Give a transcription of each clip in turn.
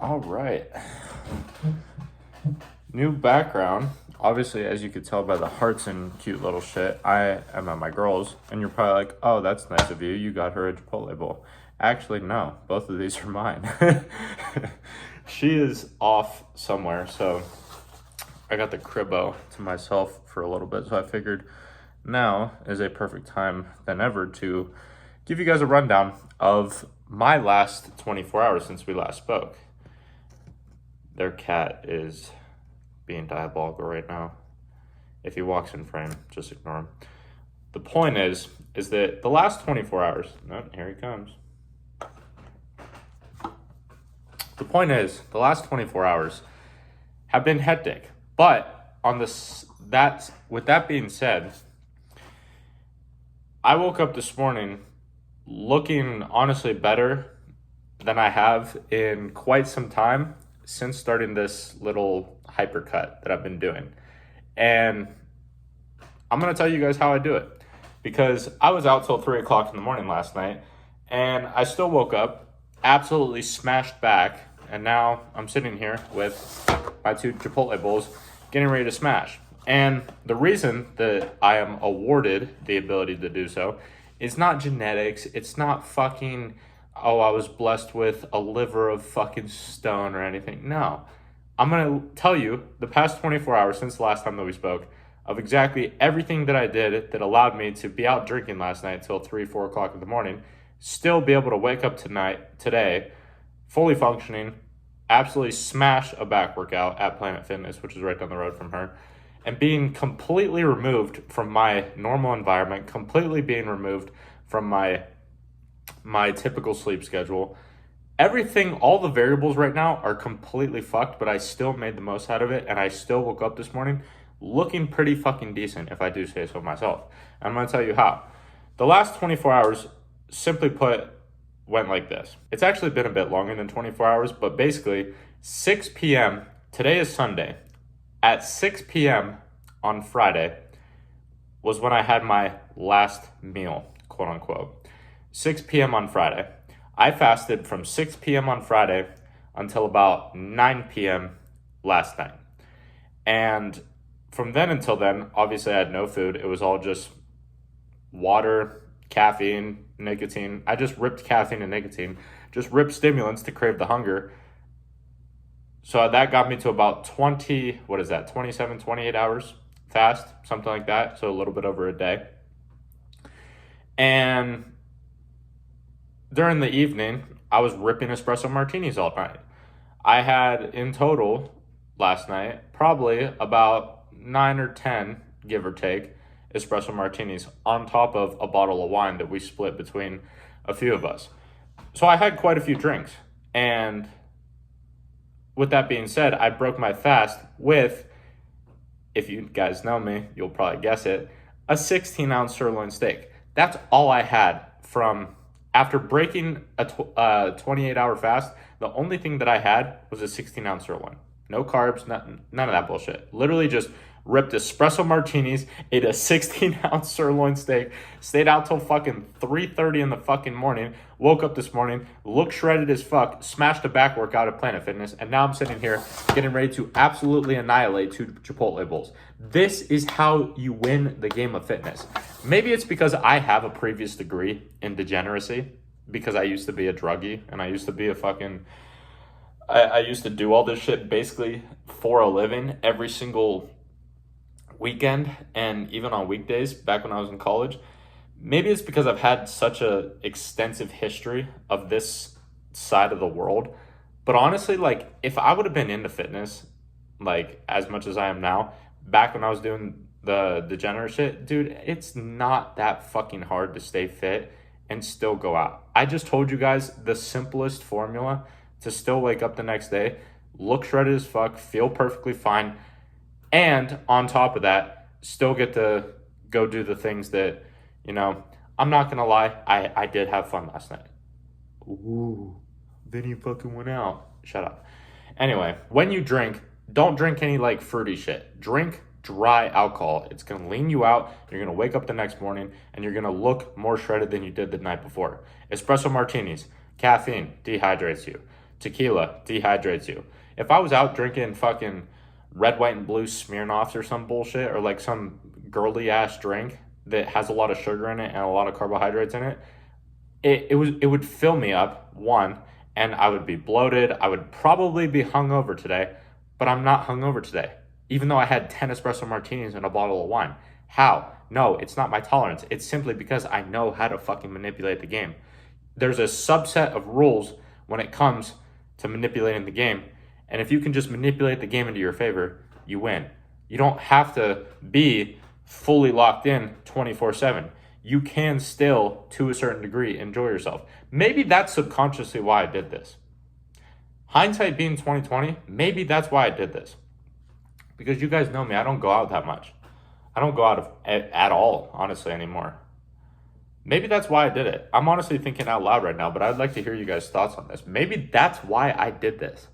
All right. New background. Obviously, as you could tell by the hearts and cute little shit, I am at my girl's, and you're probably like, oh, that's nice of you. You got her a Chipotle bowl. Actually, no. Both of these are mine. She is off somewhere, so I got the cribbo to myself for a little bit, so I figured now is a perfect time than ever to give you guys a rundown of my last 24 hours since we last spoke. Their cat is being diabolical right now. If he walks in frame, just ignore him. The point is that the last 24 hours, here he comes. The point is, the last 24 hours have been hectic. But with that being said, I woke up this morning looking honestly better than I have in quite some time since starting this little hypercut that I've been doing. And I'm going to tell you guys how I do it, because I was out till 3 o'clock in the morning last night, and I still woke up absolutely smashed back, and now I'm sitting here with my 2 Chipotle bowls getting ready to smash. And the reason that I am awarded the ability to do so is not genetics. It's not fucking, oh, I was blessed with a liver of fucking stone or anything. No. I'm going to tell you the past 24 hours since the last time that we spoke of exactly everything that I did that allowed me to be out drinking last night till 3, 4 o'clock in the morning, still be able to wake up today, fully functioning, absolutely smash a back workout at Planet Fitness, which is right down the road from her, and being completely removed from my normal environment, completely being removed from my typical sleep schedule. Everything, all the variables right now are completely fucked, but I still made the most out of it, and I still woke up this morning looking pretty fucking decent, if I do say so myself. And I'm going to tell you how. The last 24 hours, simply put, went like this. It's actually been a bit longer than 24 hours, but basically 6 p.m., today is Sunday, at 6 p.m. on Friday was when I had my last meal, quote unquote. 6 p.m. on Friday. I fasted from 6 p.m. on Friday until about 9 p.m. last night. And from then until then, obviously I had no food. It was all just water, caffeine, nicotine. I just ripped caffeine and nicotine, just ripped stimulants to crave the hunger. So that got me to about 27, 28 hours fast, something like that. So a little bit over a day. And during the evening, I was ripping espresso martinis all night. I had in total last night probably about 9 or 10, give or take, espresso martinis on top of a bottle of wine that we split between a few of us. So I had quite a few drinks. And with that being said, I broke my fast with, if you guys know me, you'll probably guess it, a 16-ounce sirloin steak. That's all I had from after breaking a 28-hour fast. The only thing that I had was a 16-ounce sirloin. No carbs, none of that bullshit. Literally just ripped espresso martinis, ate a 16-ounce sirloin steak, stayed out till fucking 3:30 in the fucking morning, woke up this morning, looked shredded as fuck, smashed a back workout at Planet Fitness, and now I'm sitting here getting ready to absolutely annihilate 2 Chipotle bowls. This is how you win the game of fitness. Maybe it's because I have a previous degree in degeneracy, because I used to be a druggie, and I used to be a fucking... I used to do all this shit basically for a living every single weekend and even on weekdays back when I was in college. Maybe it's because I've had such a extensive history of this side of the world. But honestly, like, if I would have been into fitness like as much as I am now, back when I was doing the degenerate shit, dude, it's not that fucking hard to stay fit and still go out. I just told you guys the simplest formula to still wake up the next day, look shredded as fuck, feel perfectly fine, and on top of that, still get to go do the things that, I'm not going to lie, I did have fun last night. Ooh, then you fucking went out. Shut up. Anyway, when you drink, don't drink any like fruity shit. Drink dry alcohol. It's going to lean you out. You're going to wake up the next morning and you're going to look more shredded than you did the night before. Espresso martinis, caffeine dehydrates you. Tequila dehydrates you. If I was out drinking fucking red, white, and blue Smirnoffs or some bullshit, or like some girly ass drink that has a lot of sugar in it and a lot of carbohydrates in it, it would fill me up, one, and I would be bloated. I would probably be hungover today, but I'm not hungover today, even though I had 10 espresso martinis and a bottle of wine. How? No, it's not my tolerance. It's simply because I know how to fucking manipulate the game. There's a subset of rules when it comes to manipulating the game, and if you can just manipulate the game into your favor, you win. You don't have to be fully locked in 24/7. You can still, to a certain degree, enjoy yourself. Maybe that's subconsciously why I did this. Hindsight being 2020, maybe that's why I did this. Because you guys know me, I don't go out that much. I don't go out at all, honestly, anymore. Maybe that's why I did it. I'm honestly thinking out loud right now, but I'd like to hear you guys' thoughts on this. Maybe that's why I did this.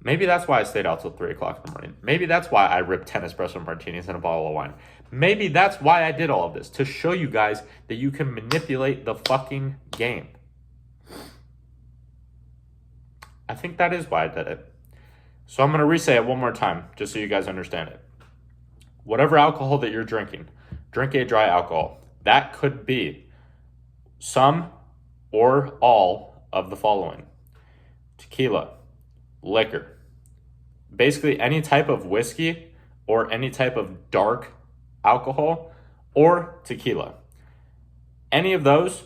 Maybe that's why I stayed out till 3 o'clock in the morning. Maybe that's why I ripped 10 espresso martinis and a bottle of wine. Maybe that's why I did all of this, to show you guys that you can manipulate the fucking game. I think that is why I did it. So I'm going to re-say it one more time, just so you guys understand it. Whatever alcohol that you're drinking, drink a dry alcohol. That could be some or all of the following: tequila, liquor, basically any type of whiskey or any type of dark alcohol, or tequila. Any of those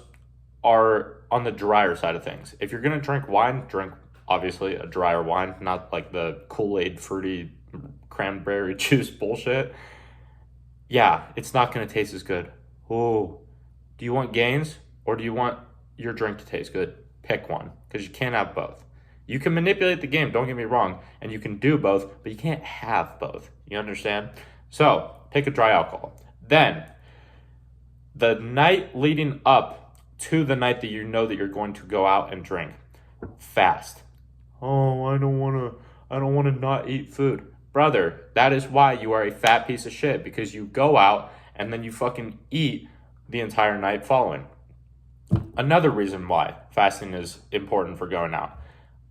are on the drier side of things. If you're going to drink wine, drink obviously a drier wine, not like the Kool-Aid fruity cranberry juice bullshit. Yeah, it's not going to taste as good. Oh, do you want gains or do you want your drink to taste good? Pick one, because you can't have both. You can manipulate the game, don't get me wrong, and you can do both, but you can't have both. You understand? So, pick a dry alcohol. Then, the night leading up to the night that you know that you're going to go out and drink, fast. Oh, I don't want to not eat food. Brother, that is why you are a fat piece of shit, because you go out and then you fucking eat the entire night following. Another reason why fasting is important for going out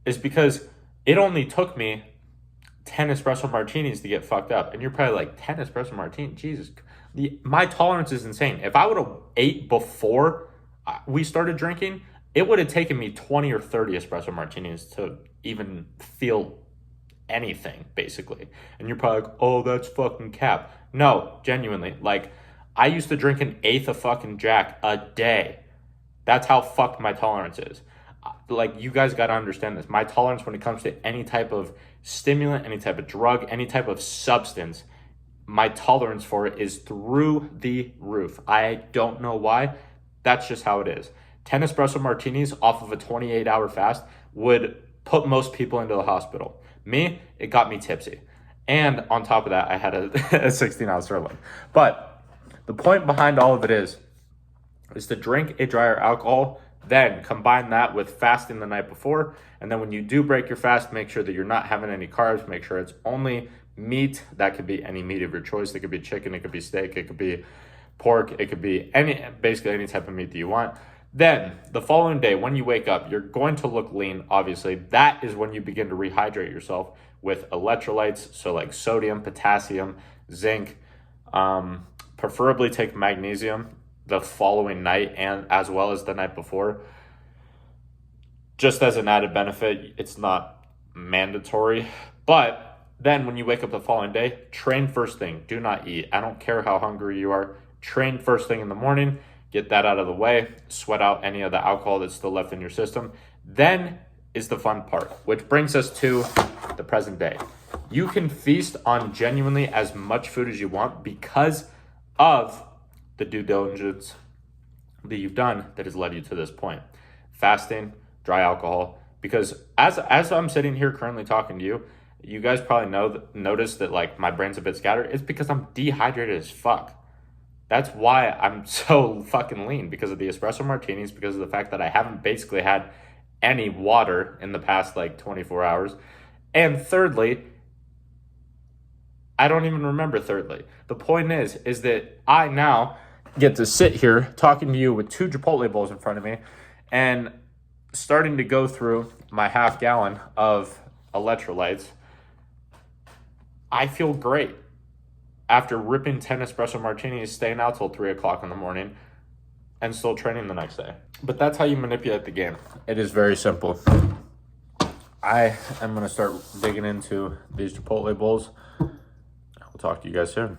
is because it only took me 10 espresso martinis to get fucked up. And you're probably like, 10 espresso martinis? Jesus. My tolerance is insane. If I would have ate before we started drinking, it would have taken me 20 or 30 espresso martinis to even feel anything, basically. And you're probably like, oh, that's fucking cap. No, genuinely. Like, I used to drink an eighth of fucking Jack a day. That's how fucked my tolerance is. Like, you guys got to understand this. My tolerance when it comes to any type of stimulant, any type of drug, any type of substance, my tolerance for it is through the roof. I don't know why. That's just how it is. 10 espresso martinis off of a 28-hour fast would put most people into the hospital. Me, it got me tipsy. And on top of that, I had a 16-ounce Sterling. But the point behind all of it is to drink a drier alcohol, then combine that with fasting the night before. And then when you do break your fast, make sure that you're not having any carbs. Make sure it's only meat. That could be any meat of your choice. It could be chicken. It could be steak. It could be pork. It could be basically any type of meat that you want. Then the following day, when you wake up, you're going to look lean, obviously. That is when you begin to rehydrate yourself with electrolytes. So like sodium, potassium, zinc, preferably take magnesium the following night and as well as the night before. Just as an added benefit, it's not mandatory. But then when you wake up the following day, train first thing. Do not eat. I don't care how hungry you are. Train first thing in the morning. Get that out of the way. Sweat out any of the alcohol that's still left in your system. Then is the fun part, which brings us to the present day. You can feast on genuinely as much food as you want because of the due diligence that you've done that has led you to this point. Fasting, dry alcohol, because as I'm sitting here currently talking to you, you guys probably notice that like my brain's a bit scattered. It's because I'm dehydrated as fuck. That's why I'm so fucking lean, because of the espresso martinis, because of the fact that I haven't basically had any water in the past like 24 hours. And thirdly, I don't even remember thirdly. The point is that I now get to sit here talking to you with 2 Chipotle bowls in front of me, and starting to go through my half gallon of electrolytes, I feel great after ripping 10 espresso martinis, staying out till 3 o'clock in the morning, and still training the next day. But that's how you manipulate the game. It is very simple. I am going to start digging into these Chipotle bowls. I'll talk to you guys soon.